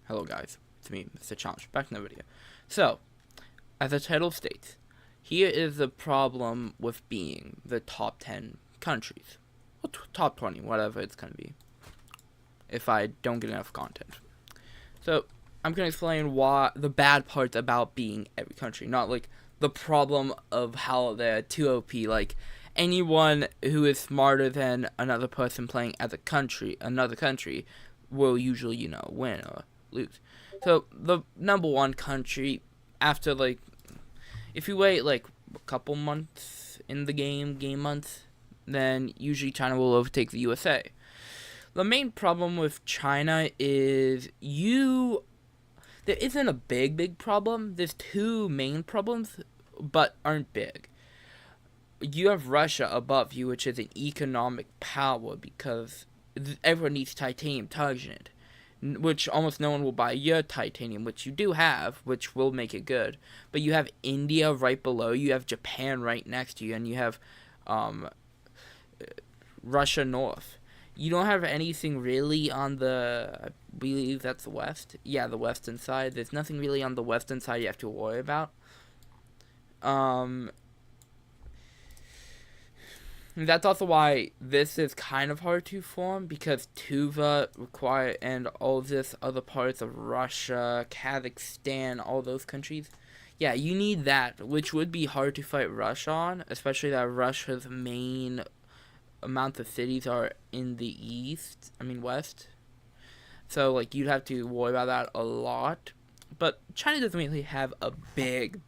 Hello guys, it's me, Mr. Challenge, back in the video. So, as the title states, here is the problem with being the top 10 countries. Or top 20, whatever it's going to be. If I don't get enough content. So, I'm going to explain why the bad parts about being every country. Not like the problem of how they're too OP. Like, anyone who is smarter than another person playing as another country, will usually, win or lose. So, the number one country, after, like, if you wait, like, a couple months in the game months, then usually China will overtake the USA. The main problem with China is there isn't a big problem. There's two main problems, but aren't big. You have Russia above you, which is an economic power because everyone needs titanium targeted, which almost no one will buy your titanium, which you do have, which will make it good. But you have India right below you, have Japan right next to you, and you have Russia north. You don't have anything really on I believe that's the west. Yeah, the western side. There's nothing really on the western side you have to worry about. That's also why this is kind of hard to form, because Tuva and all this other parts of Russia, Kazakhstan, all those countries. Yeah, you need that, which would be hard to fight Russia on, especially that Russia's main amount of cities are in the west. So, like, you'd have to worry about that a lot. But China doesn't really have a big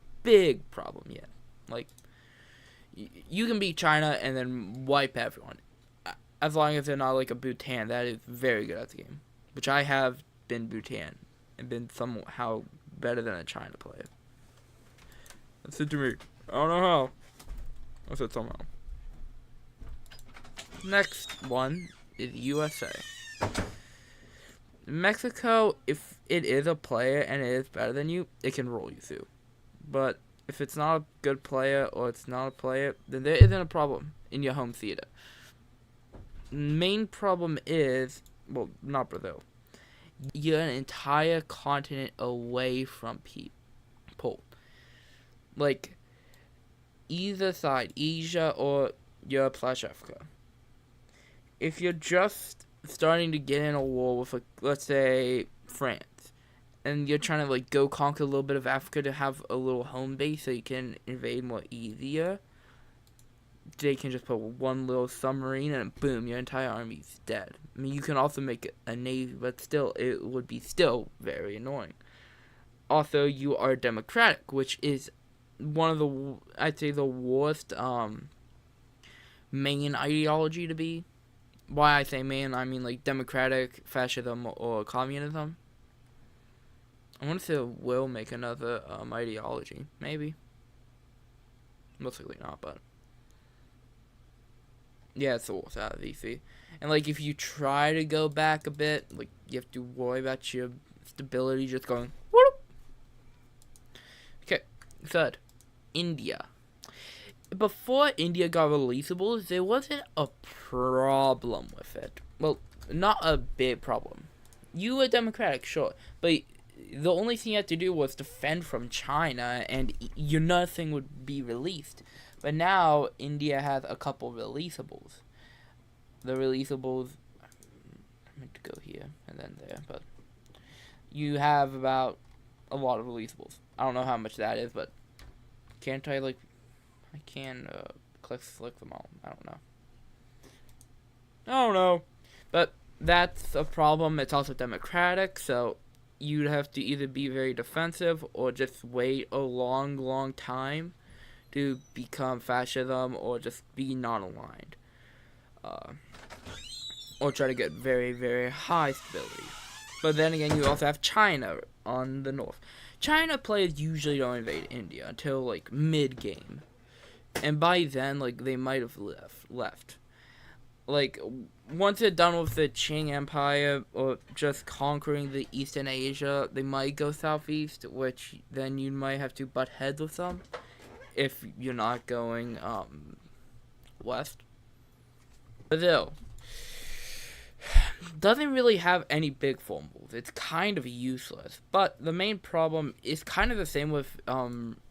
problem yet. Like, you can beat China and then wipe everyone. As long as they're not like a Bhutan, that is very good at the game. Which I have been Bhutan and been somehow better than a China player. That's it to me. I don't know how. I said somehow. Next one is USA. Mexico, if it is a player and it is better than you, it can roll you through. But if it's not a good player or it's not a player, then there isn't a problem in your home theater. Main problem is, well, not Brazil. You're an entire continent away from people. Like, either side, Asia or Europe/Africa. If you're just starting to get in a war with, let's say, France, and you're trying to, like, go conquer a little bit of Africa to have a little home base so you can invade more easier, they can just put one little submarine and boom, your entire army's dead. I mean, you can also make a navy, but still, it would be still very annoying. Also, you are democratic, which is one of the, I'd say, the worst main ideology to be. Why I say main, I mean, like, democratic, fascism, or communism. I wonder if they will make another ideology. Maybe. Most likely not, but yeah, it's the worst out of VC. And, like, if you try to go back a bit, like, you have to worry about your stability just going whoop. Okay, third, India. Before India got releasables, there wasn't a problem with it. Well, not a big problem. You were democratic, sure, but the only thing you had to do was defend from China, and nothing would be released. But now, India has a couple releasables. The releasables, I meant to go here and then there, but you have about a lot of releasables. I don't know how much that is, but can't I, like, I can select them all. I don't know. But that's a problem. It's also democratic, so you'd have to either be very defensive or just wait a long time to become fascism, or just be non-aligned. Or try to get very high stability. But then again, you also have China on the north. China players usually don't invade India until, like, mid-game. And by then, like, they might have left. Like, once they're done with the Qing Empire or just conquering the Eastern Asia, they might go southeast, which then you might have to butt heads with them if you're not going west. Brazil. doesn't really have any big formables. It's kind of useless. But the main problem is kind of the same with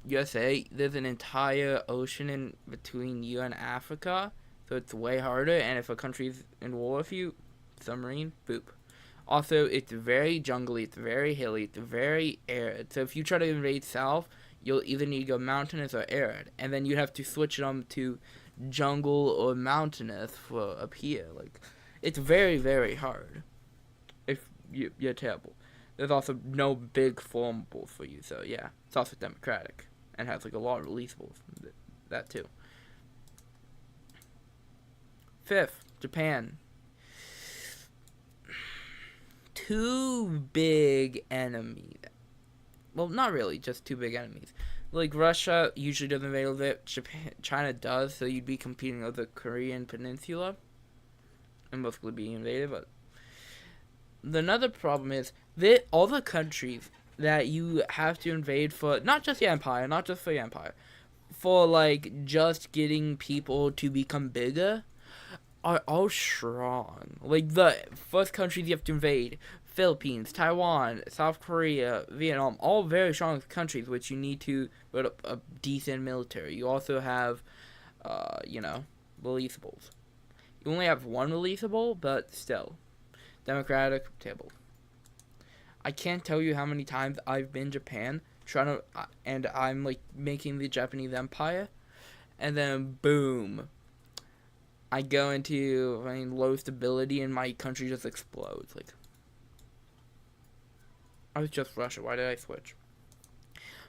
USA. There's an entire ocean in between you and Africa, so it's way harder. And if a country's in war with you, submarine, boop. Also, it's very jungly, it's very hilly, it's very arid. So if you try to invade south, you'll either need to go mountainous or arid, and then you'd have to switch them to jungle or mountainous for up here. Like, it's very, very hard if you're terrible. There's also no big formables for you, so yeah, it's also democratic and has like a lot of releasables. That too. Fifth, Japan. Two big enemies. Well, not really, just two big enemies. Like, Russia usually doesn't invade it. China does, so you'd be competing with the Korean Peninsula and mostly being invaded. But another problem is that all the countries that you have to invade for, not just the Empire, not just for the Empire, for, like, just getting people to become bigger, are all strong. Like, the first countries you have to invade, Philippines, Taiwan, South Korea, Vietnam, all very strong countries, which you need to build up a decent military. You also have, releasables. You only have one releasable, but still. Democratic table. I can't tell you how many times I've been Japan, and I'm, like, making the Japanese Empire, and then, boom, I go into low stability and my country just explodes. Like, I was just Russia. Why did I switch?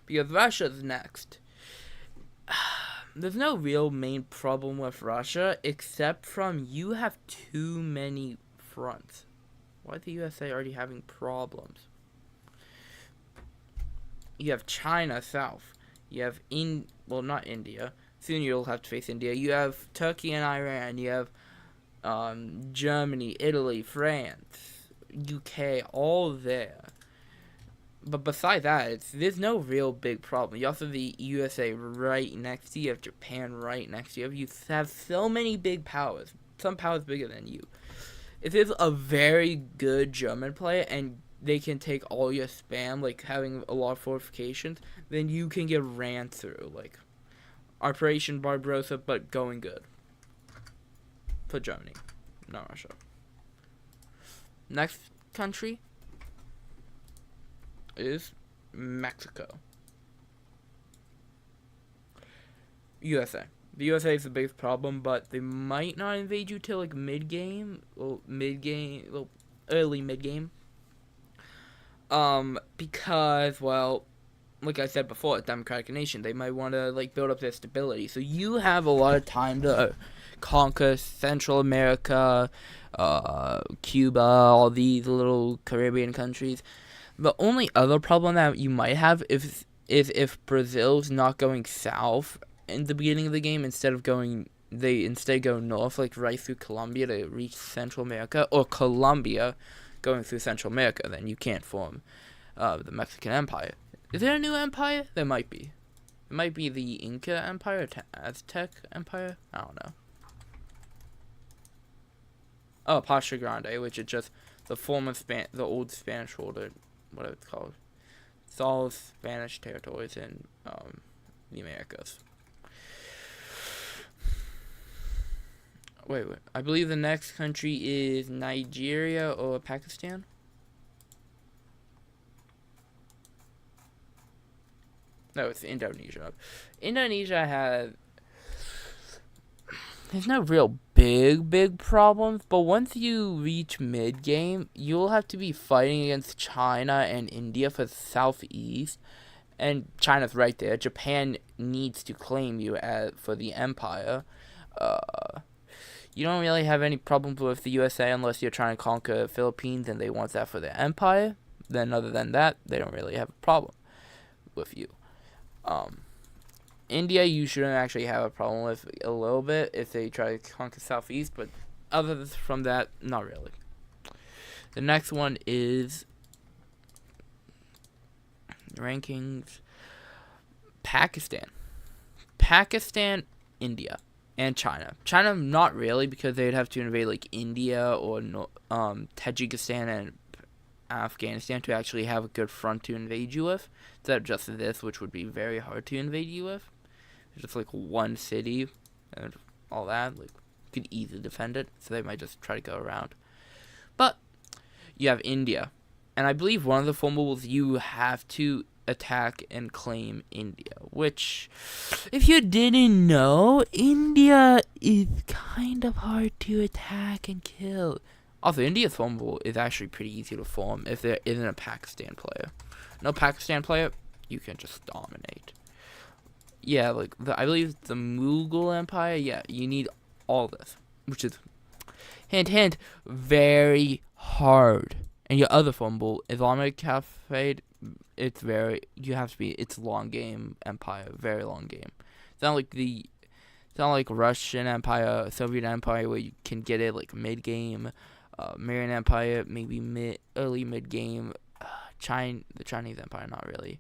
Because Russia's next. There's no real main problem with Russia except from you have too many fronts. Why is the USA already having problems? You have China south. You have not India. Soon you'll have to face India. You have Turkey and Iran. You have Germany, Italy, France, UK, all there. But besides that, there's no real big problem. You also have the USA right next to you. You have Japan right next to you. You have so many big powers. Some powers bigger than you. If there's a very good German player and they can take all your spam, like having a lot of fortifications, then you can get ran through. Like, Operation Barbarossa, but going good. For Germany, not Russia. Next country is Mexico. USA. The USA is the biggest problem, but they might not invade you till like mid-game, early mid-game. Because, well, like I said before, a democratic nation, they might want to like build up their stability. So you have a lot of time to conquer Central America, Cuba, all these little Caribbean countries. The only other problem that you might have is if Brazil's not going south in the beginning of the game, they instead go north, like right through Colombia to reach Central America, or Colombia going through Central America, then you can't form the Mexican Empire. Is there a new empire? There might be. It might be the Inca Empire, Aztec Empire? I don't know. Oh, Pasha Grande, which is just the the old Spanish order, whatever it's called. It's all Spanish territories in the Americas. Wait. I believe the next country is Nigeria or Pakistan. No, it's Indonesia. Indonesia there's no real big problems, but once you reach mid-game, you'll have to be fighting against China and India for the southeast, and China's right there. Japan needs to claim you for the empire. You don't really have any problems with the USA unless you're trying to conquer the Philippines and they want that for their empire. Then other than that, they don't really have a problem with you. India, you shouldn't actually have a problem with a little bit if they try to conquer southeast, but other from that, not really. The next one is rankings. Pakistan, India. and China. China, not really, because they'd have to invade like India or Tajikistan and Afghanistan to actually have a good front to invade you with. Instead of just this, which would be very hard to invade you with. Just like one city and all that, like you could easily defend it. So they might just try to go around. But you have India, and I believe one of the formulas you have to attack and claim India, which, if you didn't know, India is kind of hard to attack and kill. Also, India's formula is actually pretty easy to form if there isn't a Pakistan player. No Pakistan player, you can just dominate. Yeah, like, I believe the Mughal Empire, yeah, you need all this, which is, hint, hint, very hard. And your other fumble, Islamic Caliphate, it's long game empire, very long game. It's not like Russian Empire, Soviet Empire, where you can get it like mid game. Marian Empire, maybe early mid game. The Chinese Empire, not really.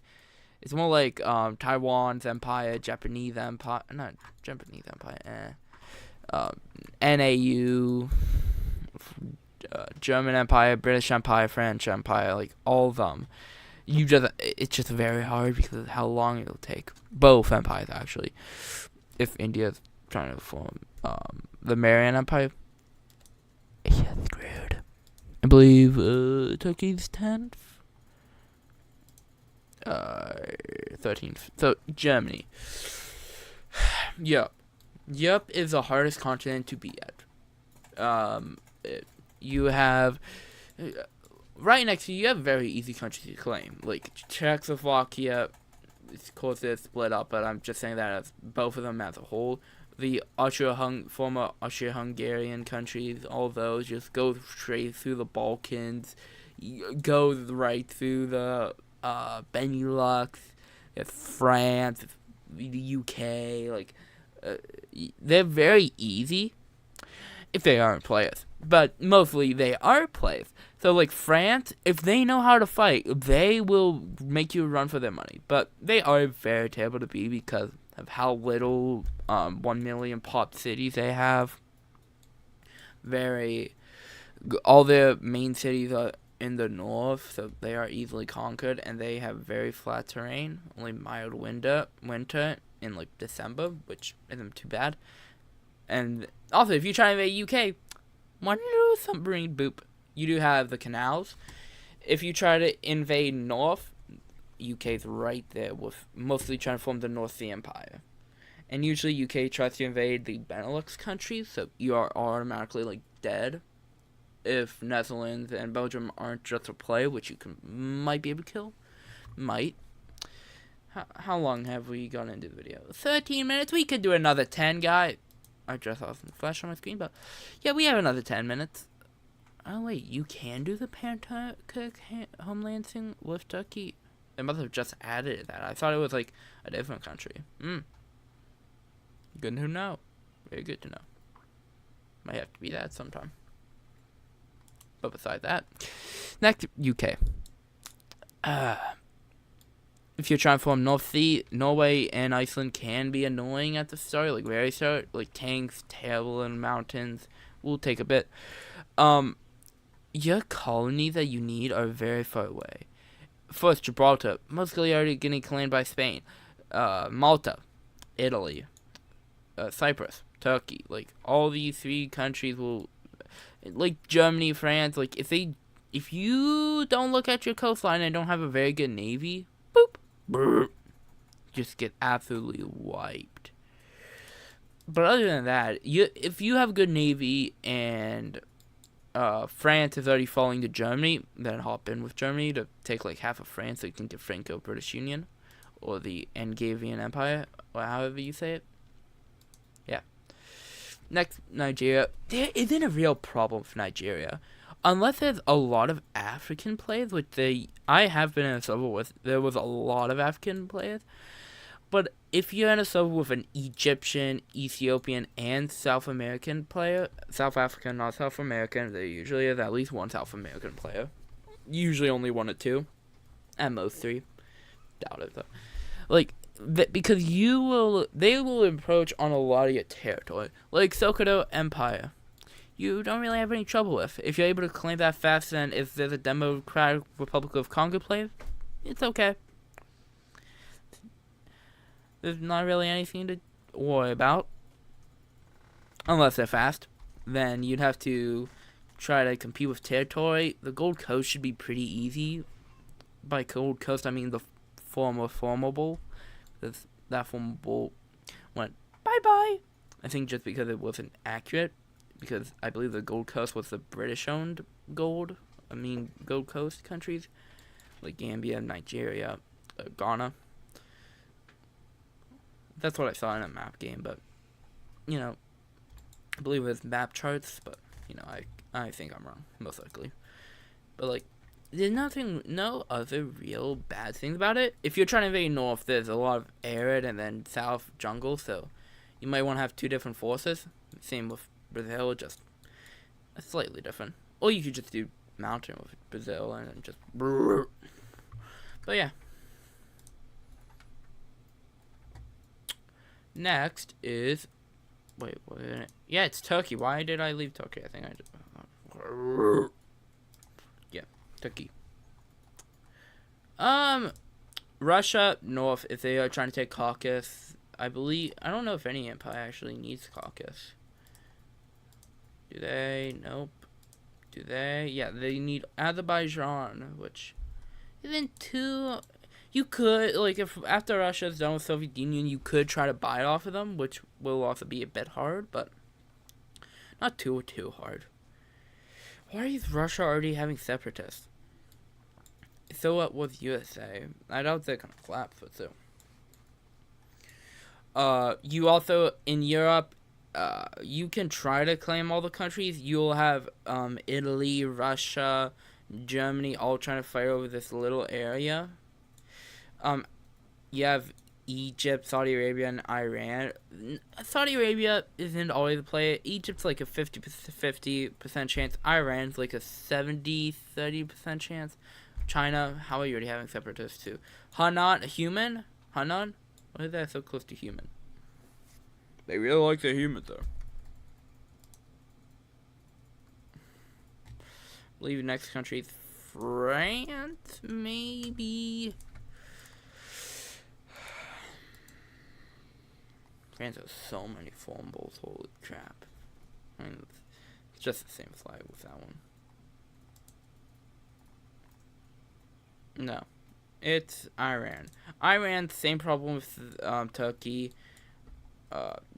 It's more like Taiwan's Empire, Japanese Empire, not Japanese Empire. NAU, German Empire, British Empire, French Empire, like all of them. It's just very hard because of how long it'll take. Both empires, actually. If India's trying to form the Marian Empire, yeah, screwed. I believe Turkey's 10th, 13th. So Germany. Europe is the hardest continent to be at. You have right next to you have very easy countries to claim, like Czechoslovakia. Of course, they're split up, but I'm just saying that as both of them as a whole. The former Austro-Hungarian countries, all those just go straight through the Balkans, go right through the Benelux, France, the UK. Like they're very easy if they aren't players, but mostly they are players. So, like, France, if they know how to fight, they will make you run for their money. But they are very terrible to beat because of how little 1 million pop cities they have. All their main cities are in the north, so they are easily conquered, and they have very flat terrain, only mild winter in, like, December, which isn't too bad. And also, if you try to invade UK, want to do submarine boop. You do have the canals. If you try to invade North, UK's right there with mostly trying to form the North Sea Empire. And usually UK tries to invade the Benelux countries, so you are automatically like dead. If Netherlands and Belgium aren't just a play, which you might be able to kill. Might. How long have we gone into the video? 13 minutes? We could do another 10, guy. I just saw some flash on my screen, but yeah, we have another 10 minutes. Oh, wait, you can do the Pan-Turkic homeland thing with Turkey? They must have just added that. I thought it was, like, a different country. Good to know. Very good to know. Might have to be that sometime. But beside that, next, UK. If you're trying to form North Sea, Norway and Iceland can be annoying at the start, like, very start. Like, tanks, terrible in mountains. Will take a bit. Your colonies that you need are very far away. First, Gibraltar, mostly already getting claimed by Spain. Malta, Italy, Cyprus, Turkey. Like, all these three countries will, like Germany, France, like, if you don't look at your coastline and don't have a very good navy, boop, just get absolutely wiped. But other than that, if you have good navy and France is already falling to Germany, then hop in with Germany to take like half of France so you can get Franco-British Union or the Angevin Empire, or however you say it. Yeah. Next, Nigeria. There isn't a real problem for Nigeria. Unless there's a lot of African players, which I have been in a server with, there was a lot of African players. But if you're in a server with an Egyptian, Ethiopian, and South American player, South African, not South American, there usually is at least one South American player. Usually only 1 or 2. At most 3. Doubt it, though. Like, because they will encroach on a lot of your territory, like Sokoto Empire. You don't really have any trouble with. If you're able to claim that fast, then if there's a Democratic Republic of Congo play, it's okay. There's not really anything to worry about. Unless they're fast. Then you'd have to try to compete with territory. The Gold Coast should be pretty easy. By Gold Coast, I mean the former formable. That formable went bye-bye. I think just because it wasn't accurate. Because I believe the Gold Coast was the British-owned Gold Coast countries. Like Gambia, Nigeria, Ghana. That's what I saw in a map game, but, I believe it was map charts, but, I think I'm wrong, most likely. But, like, there's no other real bad things about it. If you're trying to invade north, there's a lot of arid and then south jungle, so you might want to have two different forces. Same with Brazil, just slightly different. Or you could just do mountain with Brazil and then just... But yeah. Next is... Wait, what is it? Yeah, it's Turkey. Why did I leave Turkey? I think I just... Yeah, Turkey. Russia, North, if they are trying to take Caucasus, I don't know if any empire actually needs Caucasus. Do they? Nope. Do they? Yeah, they need Azerbaijan, which isn't too... You could, like, if after Russia's done with Soviet Union, you could try to buy it off of them, which will also be a bit hard, but not too hard. Why is Russia already having separatists? So what was USA? I doubt they're gonna collapse, but so. You also, in Europe, you can try to claim all the countries. You'll have, Italy, Russia, Germany, all trying to fight over this little area. You have Egypt, Saudi Arabia, and Iran. Saudi Arabia isn't always a play. Egypt's like a 50% chance. Iran's like a 30% chance. China, how are you already having separatists too? Hunan? Why is that so close to human? They really like the humans though. I believe the next country is France, maybe. France has so many formables, holy crap. I mean, it's just the same flag with that one. No. It's Iran. Iran, same problem with Turkey.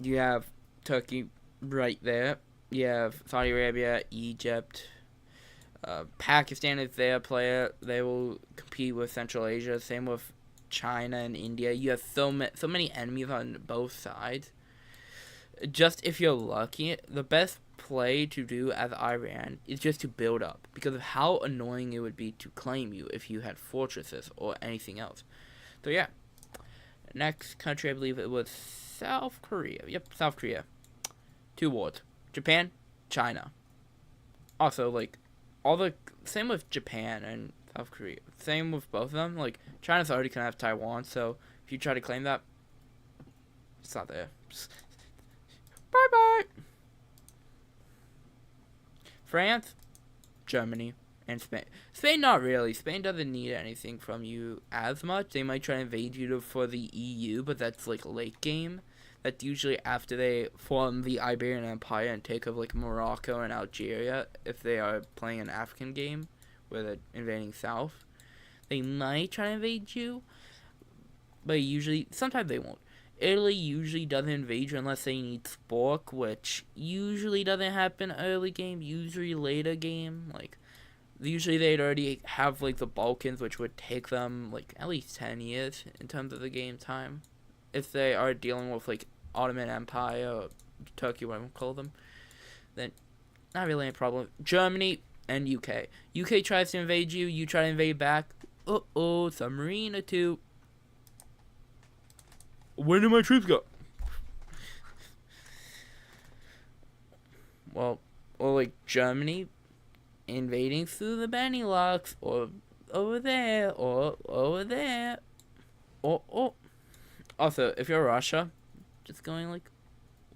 You have Turkey right there. You have Saudi Arabia, Egypt. Pakistan is their player. They will compete with Central Asia. Same with China and India. You have so many enemies on both sides. Just if you're lucky, the best play to do as Iran is just to build up, because of how annoying it would be to claim you if you had fortresses or anything else. So yeah, next country, I believe it was South Korea. Yep, South Korea. 2 wars: Japan, China. Also, like, same with Japan and South Korea. Same with both of them. Like, China's already gonna have Taiwan, so if you try to claim that, it's not there. Bye bye. France, Germany, and Spain. Spain, not really. Spain doesn't need anything from you as much. They might try to invade you for the EU, but that's like late game. That's usually after they form the Iberian Empire and take over like Morocco and Algeria, if they are playing an African game where they're invading South. They might try to invade you, but sometimes they won't. Italy usually doesn't invade you unless they need Spork, which usually doesn't happen early game, usually later game. Like, usually they'd already have, like, the Balkans, which would take them, like, at least 10 years in terms of the game time. If they are dealing with, like, Ottoman Empire or Turkey, whatever you call them, then not really a problem. Germany and UK. UK tries to invade you, you try to invade back. Uh-oh, submarine or two. Where did my troops go? Well, or like Germany invading through the Benelux, or over there, or over there, or Also, if you're Russia, just going like,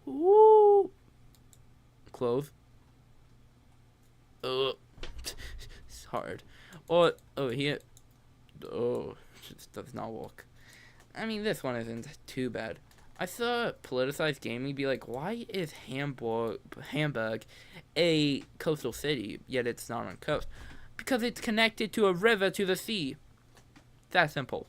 ooh, close. Oh, it's hard. Or over here. Oh, it just does not work. I mean, this one isn't too bad. I saw politicized gaming be like, why is Hamburg a coastal city, yet it's not on coast? Because it's connected to a river to the sea. That simple.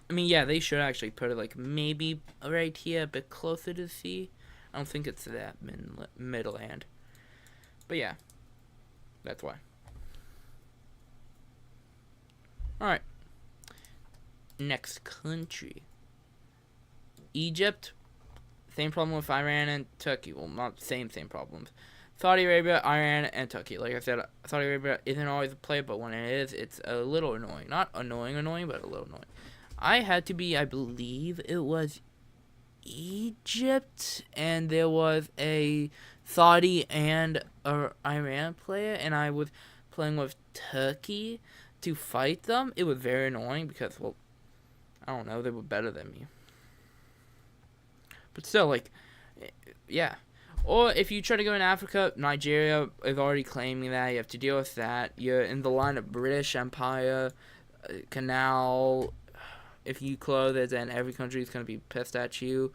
I mean, yeah, they should actually put it like maybe right here, a bit closer to the sea. I don't think it's that middle end. But yeah, that's why. Alright. Next country. Egypt. Same problem with Iran and Turkey. Well, not same problems. Saudi Arabia, Iran, and Turkey. Like I said, Saudi Arabia isn't always a play, but when it is, it's a little annoying. Not annoying, but a little annoying. I had to be, I believe it was Egypt, and there was a Saudi and Iran player, and I was playing with Turkey to fight them. It was very annoying because, well, I don't know, they were better than me. But still, like, yeah. Or if you try to go in Africa, Nigeria is already claiming that. You have to deal with that. You're in the line of British Empire, Canal. If you close it, then every country is going to be pissed at you.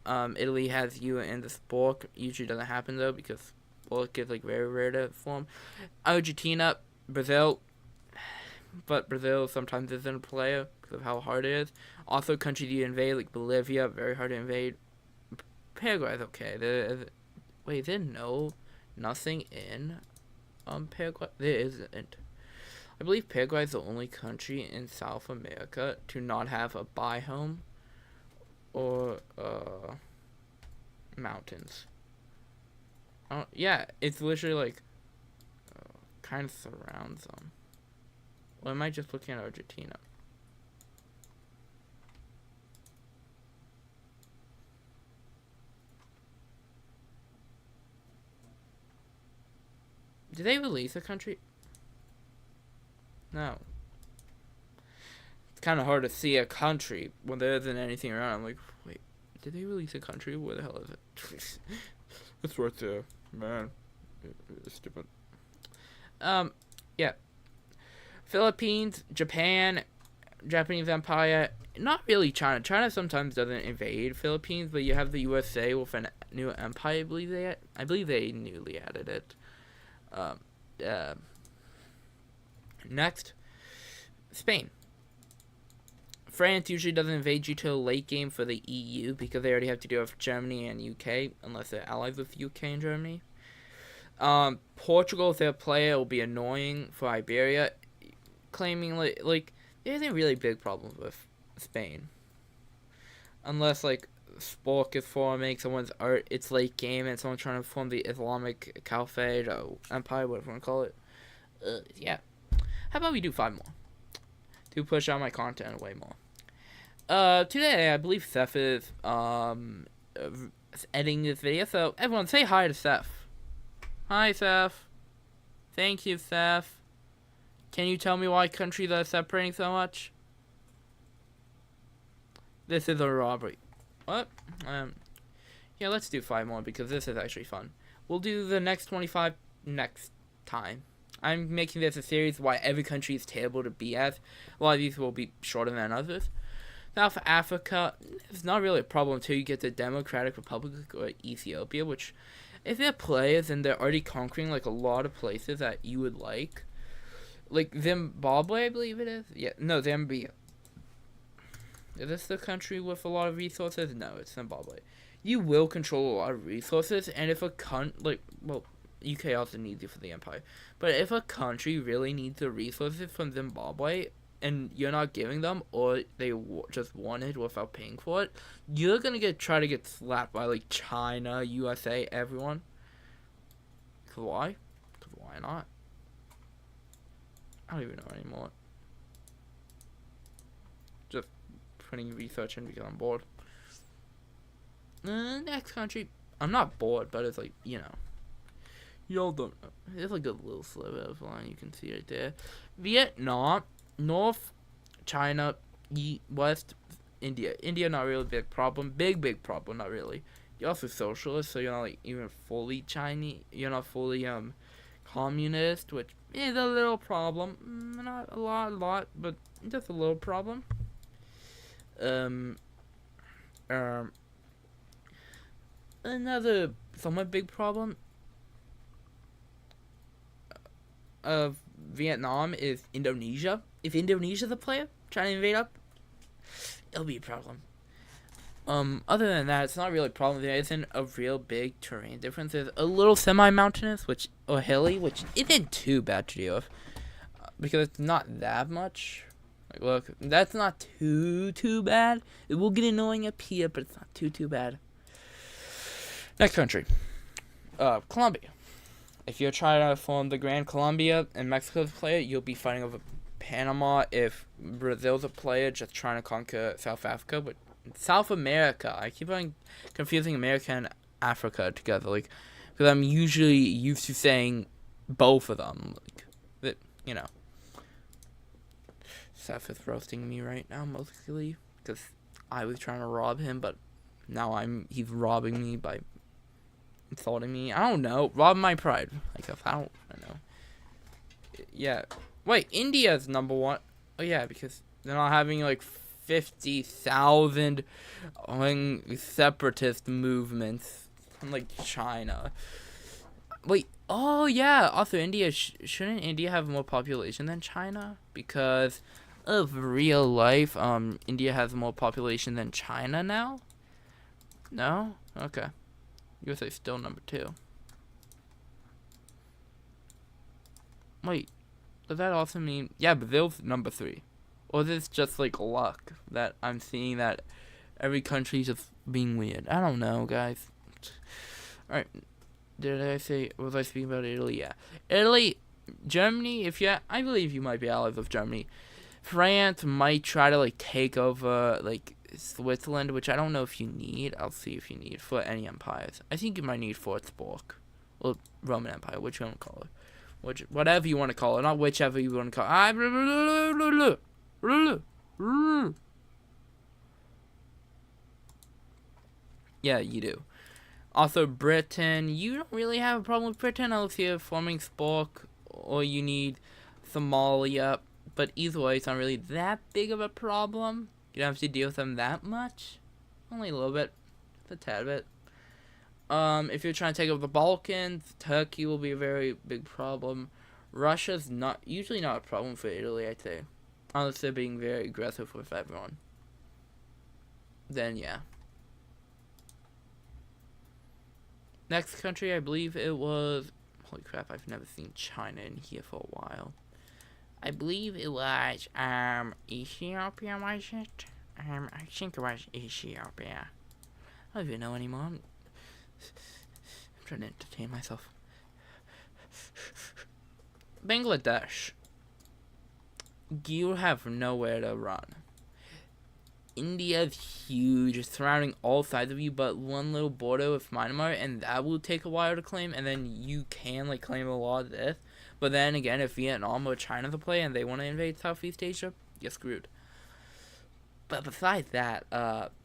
Italy has you in the spork. Usually doesn't happen, though, because spork is, like, very rare to form. Argentina, Brazil. But Brazil sometimes isn't a player because of how hard it is. Also, countries you invade, like Bolivia, very hard to invade. Paraguay is okay. Wait, there's nothing in Paraguay? There isn't. I believe Paraguay is the only country in South America to not have a biome or mountains. Yeah, it's literally like kind of surrounds them. Or am I just looking at Argentina? Did they release a country? No. It's kind of hard to see a country when there isn't anything around. I'm like, wait, did they release a country? Where the hell is it? It's right there, man. It's stupid. Yeah. Philippines, Japan, Japanese Empire. Not really China. China sometimes doesn't invade Philippines, but you have the USA with a new empire. I believe they newly added it. Next, Spain. France usually doesn't invade you till late game for the EU because they already have to deal with Germany and UK unless they're allies with UK and Germany. Portugal, if their player, will be annoying for Iberia, claiming like there isn't really big problems with Spain unless like Spork is forming someone's art. It's late game and someone's trying to form the Islamic Caliphate or Empire, whatever you want to call it. Yeah. How about we do 5 more to push out my content way more. Today I believe Seth is editing this video, so everyone say hi to Seth. Hi, Seth. Thank you, Seth. Can you tell me why countries are separating so much? This is a robbery. What? Yeah, let's do 5 more because this is actually fun. We'll do the next 25 next time. I'm making this a series why every country is terrible to be at. A lot of these will be shorter than others. South Africa is not really a problem until you get the Democratic Republic or Ethiopia, which if they're players and they're already conquering like a lot of places that you would like Zimbabwe, I believe it is. Yeah, no, Zambia. Is this the country with a lot of resources? No, it's Zimbabwe. You will control a lot of resources, and if a UK also needs you for the empire. But if a country really needs the resources from Zimbabwe and you're not giving them, or they just want it without paying for it, you're gonna try to get slapped by like China, USA, everyone. Cause why? Cause why not? I don't even know anymore. Just putting research in because I'm bored. Next country. I'm not bored, but it's like, you know. Y'all don't know. There's like a little sliver of line you can see right there. Vietnam, North China, West, India. India, not really big problem. Big problem, not really. You're also socialist, so you're not like even fully Chinese. You're not fully communist, which is a little problem. Not a lot, but just a little problem. Um, Another somewhat big problem of Vietnam is Indonesia. If Indonesia's a player trying to invade up, it'll be a problem. Other than that, it's not really a problem. There isn't a real big terrain difference. There's a little semi-mountainous, or hilly, which isn't too bad to deal with, because it's not that much. Like, look, that's not too bad. It will get annoying up here, but it's not too bad. Next country, Colombia. If you're trying to form the Grand Colombia and Mexico's a player, you'll be fighting over Panama. If Brazil's a player just trying to conquer South Africa, but South America, I keep on confusing America and Africa together, like, because I'm usually used to saying both of them, like, that, you know. Seth is roasting me right now, mostly, because I was trying to rob him, but now he's robbing me by insulting me. I don't know. Rob my pride. Like, if I don't know. Yeah. Wait, India's number one. Oh, yeah, because they're not having, like, 50,000 separatist movements. Unlike China. Wait. Oh, yeah. Also, India. Shouldn't India have more population than China? Because of real life, India has more population than China now? No? Okay. USA still number 2. Wait, does that also mean... Yeah, Brazil's number 3. Or is this just like luck that I'm seeing that every country's just being weird? I don't know, guys. Alright, was I speaking about Italy? Yeah. Italy, Germany, I believe you might be allies with Germany. France might try to, like, take over, like, Switzerland, which I don't know if you need. I'll see if you need for any empires. I think you might need Würzburg, or Roman Empire, which you want to call it, whatever you want to call it, not whichever you want to call it. Yeah, you do. Also, Britain, you don't really have a problem with Britain unless you're forming Spork, or you need Somalia. But either way, it's not really that big of a problem. You don't have to deal with them that much. Only a little bit. A tad bit. If you're trying to take over the Balkans, Turkey will be a very big problem. Russia's usually not a problem for Italy, I'd say. Unless they're being very aggressive with everyone. Then, yeah. Next country, I believe it was... Holy crap, I've never seen China in here for a while. I believe it was, Ethiopia, was it? I think it was Ethiopia. I don't even know anymore. I'm trying to entertain myself. Bangladesh. You have nowhere to run. India's huge, surrounding all sides of you, but one little border with Myanmar, and that will take a while to claim, and then you can, like, claim a lot of this. But then again, if Vietnam or China to play and they want to invade Southeast Asia, you're screwed. But besides that,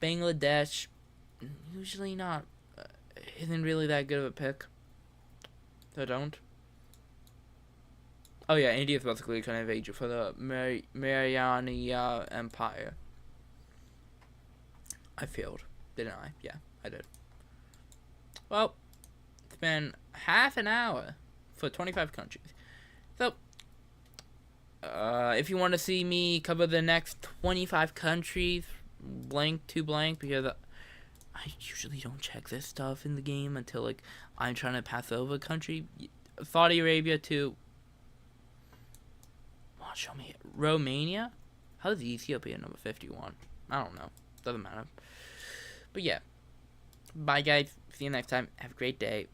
Bangladesh usually isn't really that good of a pick. So don't. Oh yeah, India's basically going to invade you for the Mariana Empire. I failed, didn't I? Yeah, I did. Well, it's been half an hour for 25 countries. So, if you want to see me cover the next 25 countries, blank to blank, because I usually don't check this stuff in the game until, like, I'm trying to pass over a country. Saudi Arabia to... Oh, show me Romania? How's Ethiopia number 51? I don't know. Doesn't matter. But yeah. Bye, guys. See you next time. Have a great day.